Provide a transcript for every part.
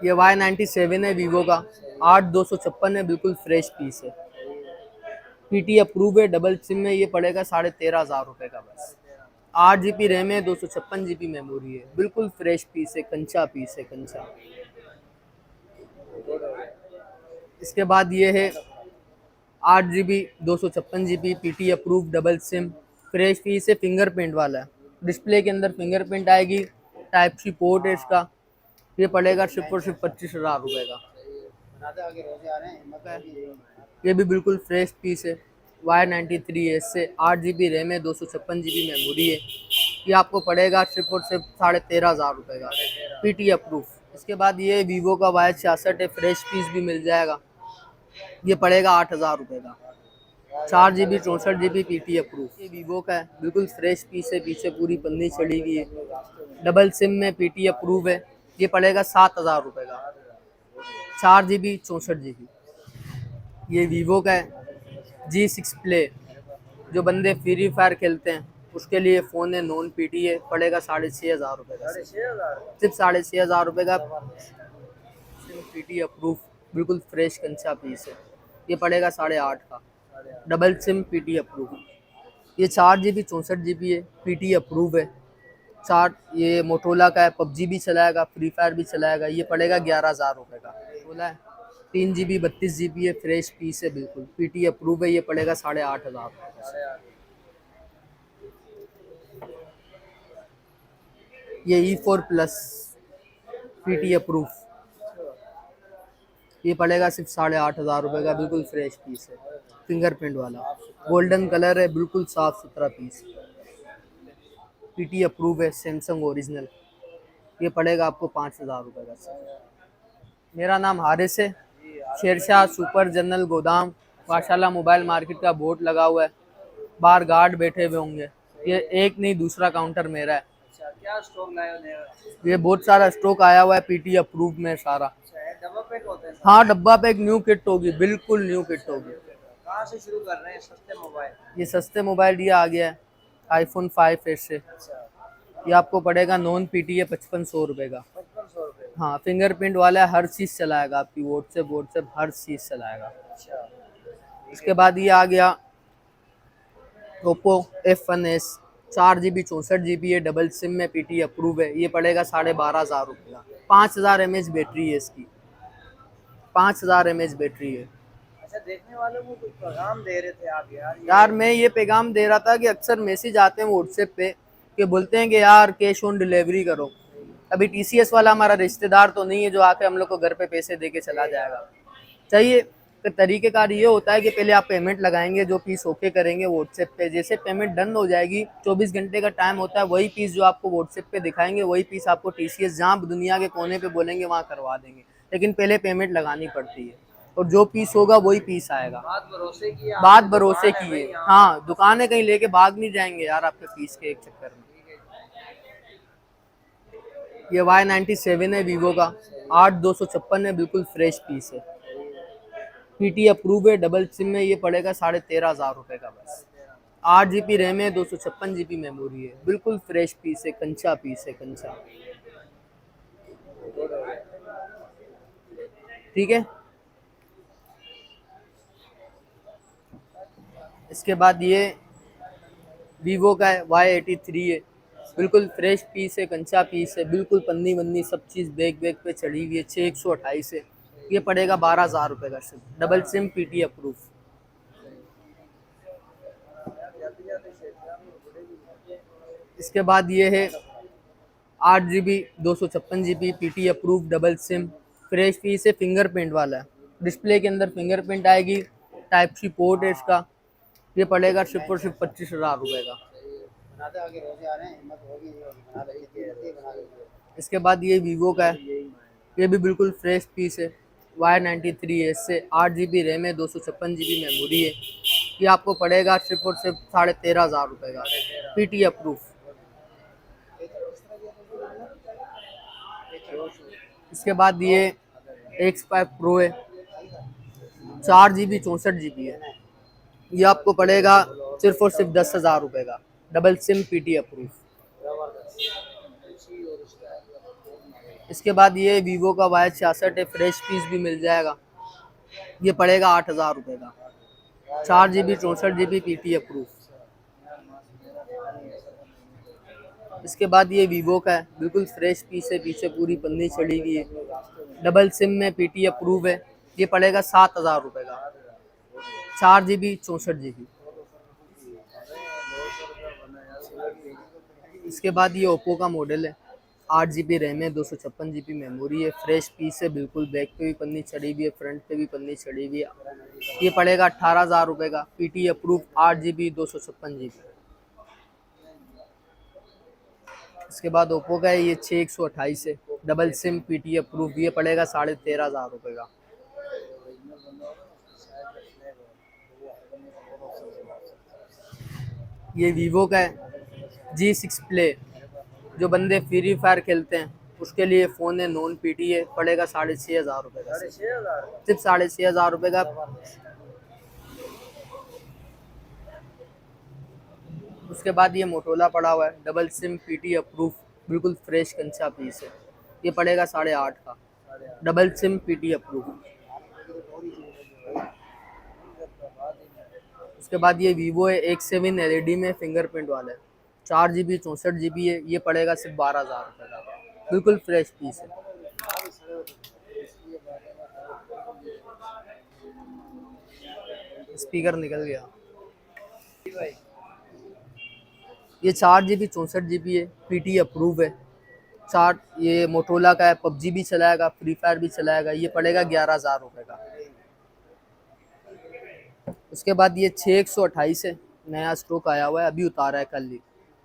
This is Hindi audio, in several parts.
ये Y97 है वीवो का, 8256 है, बिल्कुल फ्रेश पीस है। पीटी अप्रूव है, डबल सिम में ये पड़ेगा 13,500 का बस। 8 GB रैम है, 256 GB मेमोरी है, बिल्कुल फ्रेश पीस है, कंचा पीस है, कंचा। इसके बाद ये है 8 GB 256 GB PT approve double sim, fresh piece है, फिंगरप्रिंट वाला है। डिस्प्ले के अंदर फिंगरप्रिंट आएगी, टाइप सी पोर्ट है इसका। ये पड़ेगा सिर्फ और सिर्फ 25,000 रुपये का। ये भी बिल्कुल फ्रेश पीस है। Y93 है, इससे 8 GB रैम है, 256 GB मेमोरी है। ये आपको पड़ेगा सिर्फ और सिर्फ 13,500 रुपये का, पीटी अप्रूव। इसके बाद ये वीवो का Y66 है, फ्रेश पीस भी मिल जाएगा। ये पड़ेगा 8,000 रुपये का, 4 GB 64 GB पीटी अप्रूव। ये वीवो का है, बिल्कुल फ्रेश पीस है, पीछे पूरी पन्नी चढ़ी हुई है, डबल सिम में पीटी अप्रूव है। ये पड़ेगा 7,000 रुपये का, 4 GB 64 GB। ये वीवो का है, G6 प्ले। जो बंदे फ्री फायर खेलते हैं उसके लिए फ़ोन है, नॉन पीटी है, पड़ेगा 6,500 रुपये का, सिर्फ 6,500 रुपये का। पीटी अप्रूव, बिल्कुल फ्रेश कंचा पीस है। ये पड़ेगा 8,500 का, डबल सिम पीटी अप्रूव। ये 4 GB 64 GB है, पीटी अप्रूव है। ये मोटोला का है, पबजी भी चलाएगा, फ्री फायर भी चलाएगा। ये पड़ेगा 11,000 रुपये का। बोला है 3 GB 32 GB है, फ्रेश पीस है, बिल्कुल पीटी अप्रूव है। ये पड़ेगा 8,500। ये E4 प्लस पीटी अप्रूव, ये पड़ेगा सिर्फ 8,500 का, बिल्कुल फ्रेश पीस है, फिंगरप्रिंट वाला, गोल्डन कलर है, बिल्कुल साफ सुथरा पीस। पीटी अप्रूव है, सैमसंग ओरिजिनल। ये पड़ेगा आपको 5,000 का सर। मेरा नाम हारिस है, शेरशाह सुपर जनरल गोदाम, माशाल्लाह मोबाइल मार्केट का बोर्ड लगा हुआ है। बाहर गार्ड बैठे हुए होंगे। ये एक नहीं, दूसरा काउंटर मेरा है। क्या स्टॉक लाए हो? ये बहुत सारा स्टॉक आया हुआ है पीटी अप्रूव में सारा। डब्बा पैक होते हैं? हाँ, डब्बा पे एक न्यू किट होगी, बिल्कुल न्यू किट होगी। कहाँ से शुरू कर रहे हैं सस्ते मोबाइल? ये सस्ते मोबाइल ये आ गया है iPhone 5s से। ये आपको पड़ेगा नॉन पीटी है 5500 रुपये का। 5500 रुपये? हाँ, फिंगरप्रिंट वाला है, हर चीज़ चलाएगा, आपकी व्हाट्सएप हर चीज़ चलाएगा। अच्छा, इसके बाद ये आ गया ओप्पो F1s, 4 GB 64 GB है, डबल सिम में पीटी अप्रूव है। ये पड़ेगा 12,500 का। 5,000 mAh बैटरी है इसकी, 5,000 mAh बैटरी है। अच्छा, देखने वालों को कुछ पैगाम दे रहे थे आप यार मैं ये पैगाम दे रहा था कि अक्सर मैसेज आते हैं व्हाट्सएप पे कि बोलते हैं कि यार कैश ऑन डिलीवरी करो। अभी TCS वाला हमारा रिश्तेदार तो नहीं है जो आके हम लोग को घर पे पैसे दे के चला जाएगा। चाहिए तो तरीक़ेकार ये होता है कि पहले आप पेमेंट लगाएंगे, जो पीस ओके करेंगे व्हाट्सएप पे, जैसे पेमेंट डन हो जाएगी 24 घंटे का टाइम होता है, वही पीस जो आपको व्हाट्सएप पे दिखाएंगे वही पीस आपको TCS जहाँ दुनिया के कोने पे बोलेंगे वहाँ करवा देंगे। लेकिन पहले पेमेंट लगानी पड़ती है और जो पीस होगा वही पीस आएगा। बात भरोसे की है। हाँ, दुकानें कहीं लेके भाग नहीं जाएंगे यार आपके पीस के एक चक्कर में। ये Y97 है वीवो का, 8256 है, बिल्कुल फ्रेश पीस है। पीटी अप्रूव है, डबल सिम में। ये पड़ेगा 13,500 का बस। 8 GB रैम है, 256 GB मेमोरी है, बिल्कुल फ्रेश पीस है, कंचा पीस है, कंचा। ठीक है। इसके बाद ये वीवो का है, Y83 है, बिल्कुल फ्रेश पीस है, कंचा पीस है, बिल्कुल पन्नी वन्नी सब चीज़ बैग बैग पे चढ़ी हुई है। 6128 है। ये पड़ेगा 12,000 का सिर्फ, डबल सिम पीटी अप्रूव। इसके बाद ये है 8 GB 256 GB PT approve double sim, fresh piece है, फिंगरप्रिंट वाला है। डिस्प्ले के अंदर फिंगरप्रिंट आएगी, टाइप सी पोर्ट है इसका। ये पड़ेगा सिर्फ और सिर्फ 25,000 का। इसके बाद ये वीवो का है, ये भी बिल्कुल फ्रेश पीस है। Y93 है, इससे 8 GB रैम है, 256 GB मेमोरी है। ये आपको पड़ेगा सिर्फ और सिर्फ 13,500 का, पीटी अप्रूव। इसके बाद ये X5 Pro है, 4 GB 64 GB है। ये आपको पड़ेगा सिर्फ और सिर्फ 10,000 का, डबल सिम पीटी अप्रूव। इसके बाद ये वीवो का Y66 है, फ्रेश पीस भी मिल जाएगा। ये पड़ेगा 8,000 रुपये का। 4 GB 64 GB PT अप्रूव। इसके बाद ये वीवो का है, बिल्कुल फ्रेश पीस है, पीछे पूरी पन्नी चढ़ी हुई है, डबल सिम में PT अप्रूव है। ये पड़ेगा 7,000 रुपये का। 4 GB 64 GB। इसके बाद ये ओप्पो का मॉडल है, 8 GB रैम है, 256 GB मेमोरी है, फ्रेश पीस है बिल्कुल। बैक पे भी पन्नी चढ़ी हुई है, फ्रंट पे भी पन्नी चढ़ी हुई है। ये पड़ेगा 18,000 रुपये का। PT approve, 8 GB 256 GB। इसके बाद ओप्पो का है, ये 6128 है, डबल सिम PT अप्रूव। ये पड़ेगा 13,500 रुपये का। ये वीवो का है, G6 प्ले। जो बंदे फ्री फायर खेलते हैं उसके लिए फ़ोन है, नॉन PT है, पड़ेगा 6,500 रुपये का। 6,500 सिर्फ 6,500 रुपये का। उसके बाद ये मोटोला पड़ा हुआ है, डबल सिम PT अप्रूव, बिल्कुल फ्रेश कंचा पीस है। ये पड़ेगा 8,500 का, डबल सिम PT अप्रूव। उसके बाद ये वीवो है, X7 LED में फिंगरप्रिंट वाला है, 4 GB 64 GB है। ये पड़ेगा सिर्फ 12,000 रुपये का, बिल्कुल फ्रेश पीस है। स्पीकर निकल गया। ये 4 GB 64 GB है, PT अप्रूव है। ये मोटोला का है, PUBG भी चलाएगा, फ्री फायर भी चलाएगा। ये पड़ेगा 11,000 रुपये का। उसके बाद ये 6128 है, नया स्टॉक आया हुआ है, अभी उतारा है कल ही।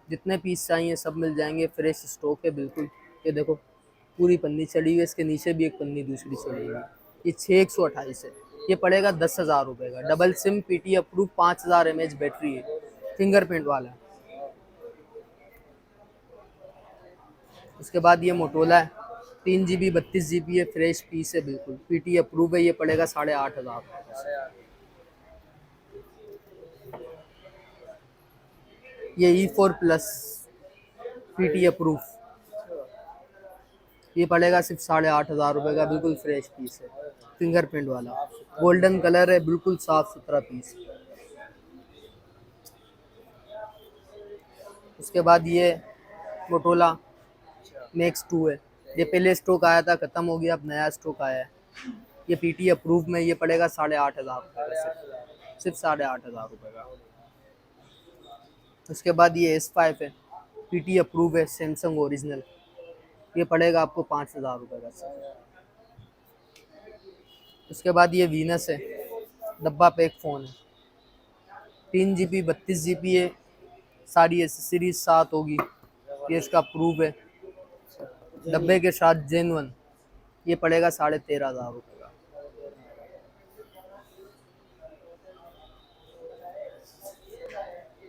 जितने पीस चाहिए सब मिल जाएंगे, फ्रेश स्टॉक है बिल्कुल। ये देखो पूरी पन्नी चढ़ी हुई है, इसके नीचे भी एक पन्नी दूसरी चढ़ी हुई है। ये 6128 है, ये पड़ेगा 10,000 रुपये का। Double SIM PT approve, 5000 mAh battery है, फिंगरप्रिंट वाला है। उसके बाद ये मोटोला है, 3 GB 32 GB है, फ्रेश पीस है बिल्कुल, PT अप्रूव है। ये पड़ेगा 8,500 रुपये। ये E4 प्लस PT अप्रूव, ये पड़ेगा सिर्फ 8,500 रुपये का, बिल्कुल फ्रेश पीस है, फिंगरप्रिंट वाला, गोल्डन कलर है, बिल्कुल साफ सुथरा पीस। उसके बाद ये मोटोला मैक्स 2 है, ये पहले स्टॉक आया था, ख़त्म हो गया, अब नया स्टॉक आया है। ये PT अप्रूव में, ये पड़ेगा 8,500 रुपये का, सिर्फ 8,500 रुपये का। उसके बाद ये S5 है, PT अप्रूव है, सैमसंग ओरिजिनल। ये पड़ेगा आपको 5,000 रुपये का। उसके बाद ये वीनस है, डब्बा पैक फ़ोन है, 3 GB 32 GB है, सारी एसेसरीज साथ होगी। ये इसका अप्रूव है, डब्बे के साथ जेन्युइन। ये पड़ेगा 13,500 रुपये का।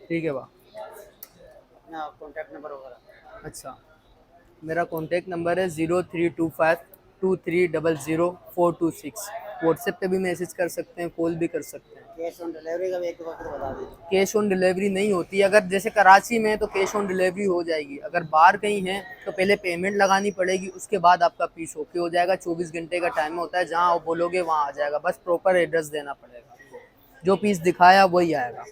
ठीक है वाह। कॉन्टैक्ट नंबर वगैरह? अच्छा, मेरा कॉन्टैक्ट नंबर है 032523000426। व्हाट्सएप पे भी मैसेज कर सकते हैं, कॉल भी कर सकते हैं। कैश ऑन डिलीवरी का भी एक दफ़ा फिर बता दीजिए। कैश ऑन डिलीवरी नहीं होती, अगर जैसे कराची में है तो कैश ऑन डिलीवरी हो जाएगी। अगर बाहर कहीं है तो पहले पेमेंट लगानी पड़ेगी, उसके बाद आपका पीस ओके हो जाएगा। 24 घंटे का टाइम होता है, जहाँ आप बोलोगे वहाँ आ जाएगा, बस प्रॉपर एड्रेस देना पड़ेगा। जो पीस दिखाया वही आएगा।